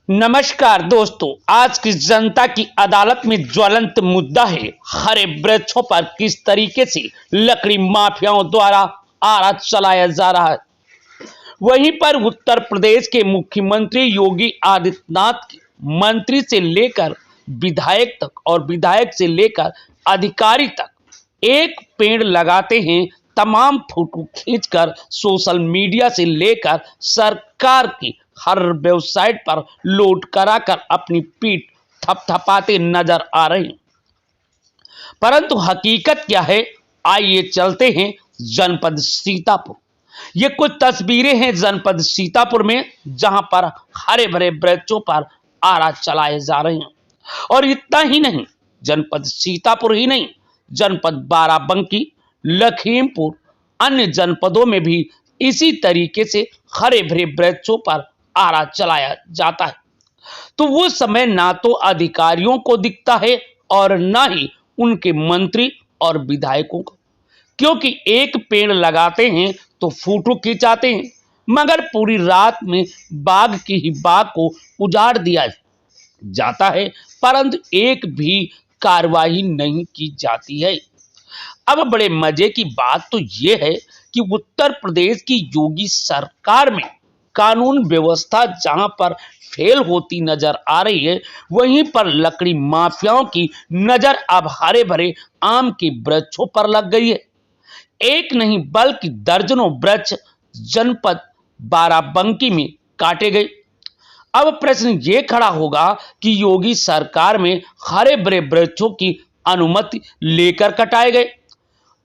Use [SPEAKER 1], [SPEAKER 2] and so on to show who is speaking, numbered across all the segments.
[SPEAKER 1] नमस्कार दोस्तों, आज की जनता की अदालत में ज्वलंत मुद्दा है हरे वृक्षों पर किस तरीके से लकड़ी माफियाओं द्वारा आरा चलाया जा रहा है। वहीं पर उत्तर प्रदेश के मुख्यमंत्री योगी आदित्यनाथ के मंत्री से लेकर विधायक तक और विधायक से लेकर अधिकारी तक एक पेड़ लगाते हैं तमाम फोटो खींचकर सोशल मीडिया से लेकर सरकार की हर वेबसाइट पर लोड कराकर अपनी पीठ थपथपाते नजर आ रहे हैं। परंतु हकीकत क्या है, आइए चलते हैं जनपद सीतापुर। ये कुछ तस्वीरें हैं जनपद सीतापुर में, जहां पर हरे भरे वृक्षों पर आरा चलाए जा रहे हैं। और इतना ही नहीं, जनपद सीतापुर ही नहीं, जनपद बाराबंकी, लखीमपुर, अन्य जनपदों में भी इसी तरीके से हरे भरे वृक्षों पर आरा चलाया जाता है। तो वो समय ना तो अधिकारियों को दिखता है और ना ही उनके मंत्री और विधायकों को, क्योंकि एक पेड़ लगाते हैं तो फोटो खिंचाते हैं, मगर पूरी रात में बाग की ही बाग को उजाड़ दिया जाता है, परंतु एक भी कार्रवाई नहीं की जाती है। अब बड़े मजे की बात तो यह है कि उत्तर प्रदेश की योगी सरकार में कानून व्यवस्था जहां पर फेल होती नजर आ रही है, वहीं पर लकड़ी माफियाओं की नजर अब हरे भरे आम के वृक्षों पर लग गई है। एक नहीं बल्कि दर्जनों वृक्ष जनपद बाराबंकी में काटे गए। अब प्रश्न ये खड़ा होगा कि योगी सरकार में हरे भरे वृक्षों की अनुमति लेकर कटाए गए।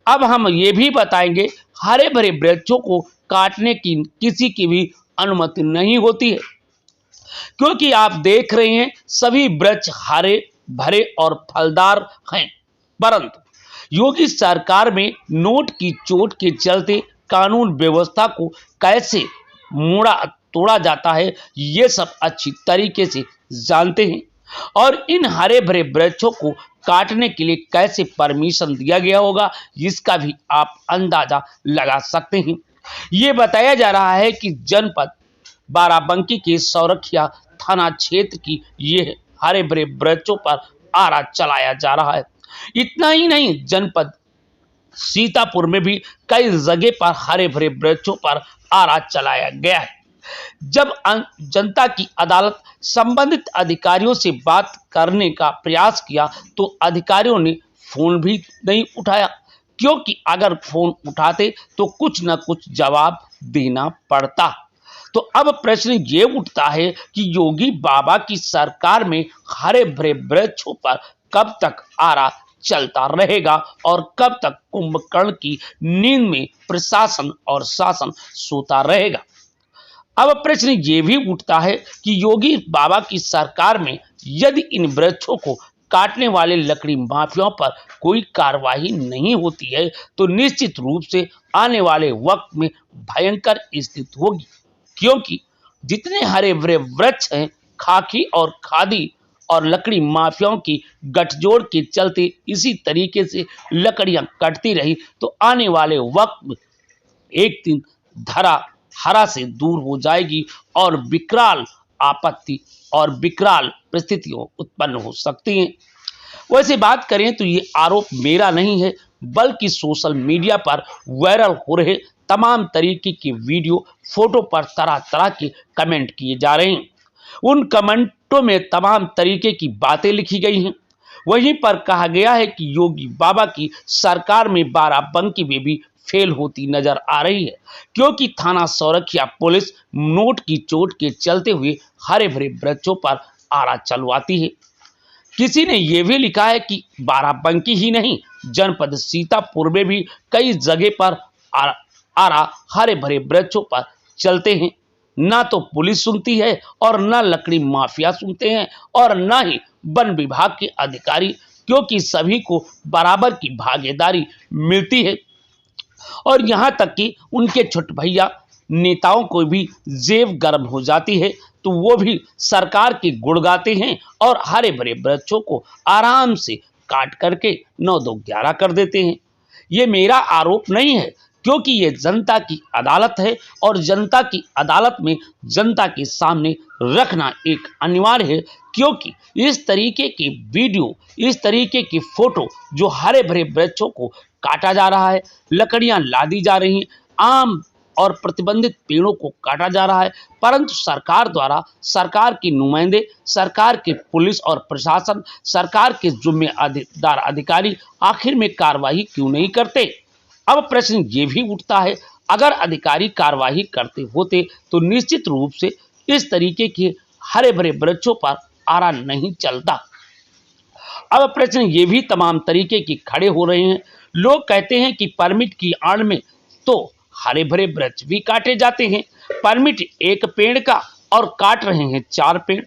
[SPEAKER 1] अब हम ये भी बताएंगे, हरे भरे वृक्षों को काटने की किसी की भी अनुमति नहीं होती है, क्योंकि आप देख रहे हैं सभी वृक्ष हरे भरे और फलदार हैं। परंतु योगी सरकार में नोट की चोट के चलते कानून व्यवस्था को कैसे मोड़ा तोड़ा जाता है, ये सब अच्छी तरीके से जानते हैं। और इन हरे भरे वृक्षों को काटने के लिए कैसे परमिशन दिया गया होगा, इसका भी आप अंदाजा लगा सकते हैं। ये बताया जा रहा है कि जनपद बाराबंकी के सौरखिया थाना क्षेत्र की ये हरे भरे वृक्षों पर आरा चलाया जा रहा है। इतना ही नहीं, जनपद सीतापुर में भी कई जगह पर हरे भरे वृक्षों पर आरा चलाया गया है। जब जनता की अदालत संबंधित अधिकारियों से बात करने का प्रयास किया तो अधिकारियों ने फोन भी नहीं उठाया, क्योंकि अगर फोन उठाते तो कुछ न कुछ जवाब देना पड़ता। तो अब प्रश्न ये उठता है कि योगी बाबा की सरकार में हरे भरे वृक्षों पर कब तक आरा चलता रहेगा और कब तक कुंभकर्ण की नींद में प्रशासन और शासन सोता रहेगा। अब प्रश्न ये भी उठता है कि योगी बाबा की सरकार में यदि इन वृक्षों को काटने वाले लकड़ी माफियाओं पर कोई कार्रवाई नहीं होती है, तो निश्चित रूप से आने वाले वक्त में भयंकर स्थिति होगी, क्योंकि जितने हरे भरे वृक्ष हैं, खाकी और खादी और लकड़ी माफियाओं की गठजोड़ के चलते इसी तरीके से लकड़ियां कटती रही तो आने वाले वक्त में एक दिन धरा हरा से दूर हो जाएगी और विकराल आपत्ति और विकराल परिस्थितियां उत्पन्न हो सकती हैं। वैसे बात करें तो ये आरोप मेरा नहीं है, बल्कि सोशल मीडिया पर वायरल हो रहे तमाम तरीके की वीडियो फोटो पर तरह तरह के कमेंट किए जा रहे हैं। उन कमेंटों में तमाम तरीके की बातें लिखी गई हैं। वहीं पर कहा गया है कि योगी बाबा की सरकार में बाराबंकी में भी फेल होती नजर आ रही है, क्योंकि थाना सौरखिया पुलिस नोट की चोट के चलते हुए हरे भरे वृक्षों पर आरा चलवाती है। किसी ने यह भी लिखा है कि बाराबंकी ही नहीं, जनपद सीतापुर में भी कई जगह पर आरा हरे भरे वृक्षों पर चलते हैं। ना तो पुलिस सुनती है और ना लकड़ी माफिया सुनते हैं और ना ही वन विभाग के अधिकारी, क्योंकि सभी को बराबर की भागीदारी मिलती है। और यहाँ तक कि उनके छोटे भैया नेताओं को भी जेब गर्म हो जाती है तो वो भी सरकार के गुण गाते हैं और हरे भरे वृक्षों को आराम से काट करके 9 2 11 कर देते हैं। ये मेरा आरोप नहीं है, क्योंकि ये जनता की अदालत है और जनता की अदालत में जनता के सामने रखना एक अनिवार्य है। क्योंकि इस तरीके की वीडियो, इस तरीके की फोटो जो हरे भरे वृक्षों को काटा जा रहा है, लकड़ियां लादी जा रही हैं, आम और प्रतिबंधित पेड़ों को काटा जा रहा है, परंतु सरकार द्वारा, सरकार के नुमाइंदे, सरकार के पुलिस और प्रशासन, सरकार के जिम्मेदार अधिकारी आखिर में कार्रवाई क्यों नहीं करते। अब प्रश्न ये भी उठता है, अगर अधिकारी कार्रवाई करते होते तो निश्चित रूप से इस तरीके के हरे भरे वृक्षों पर आरा नहीं चलता। अब प्रश्न ये भी तमाम तरीके के खड़े हो रहे हैं। लोग कहते हैं कि परमिट की आड़ में तो हरे भरे वृक्ष भी काटे जाते हैं। परमिट एक पेड़ का और काट रहे हैं 4 पेड़।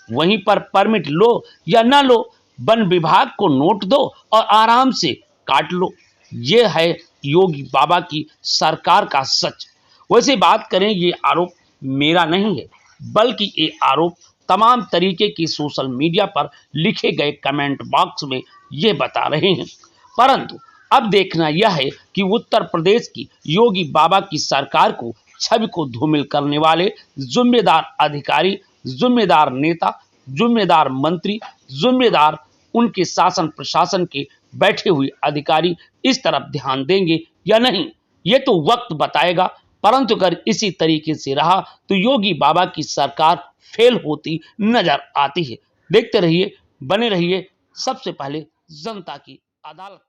[SPEAKER 1] वहीं पर परमिट लो या ना लो, वन विभाग को नोट दो और आराम से काट लो। ये है योगी बाबा की सरकार का सच। वैसे बात करें, ये आरोप मेरा नहीं है, बल्कि ये आरोप तमाम तरीके की सोशल मीडिया पर लिखे गए कमेंट बॉक्स में ये बता रहे हैं। परंतु अब देखना यह है कि उत्तर प्रदेश की योगी बाबा की सरकार को छवि को धूमिल करने वाले जिम्मेदार अधिकारी, जिम्मेदार नेता, जिम्मेदार मंत्री, जिम्मेदार उनके शासन प्रशासन के बैठे हुए अधिकारी इस तरफ ध्यान देंगे या नहीं, ये तो वक्त बताएगा। परंतु अगर इसी तरीके से रहा तो योगी बाबा की सरकार फेल होती नजर आती है। देखते रहिए, बने रहिए सबसे पहले जनता की अदालत।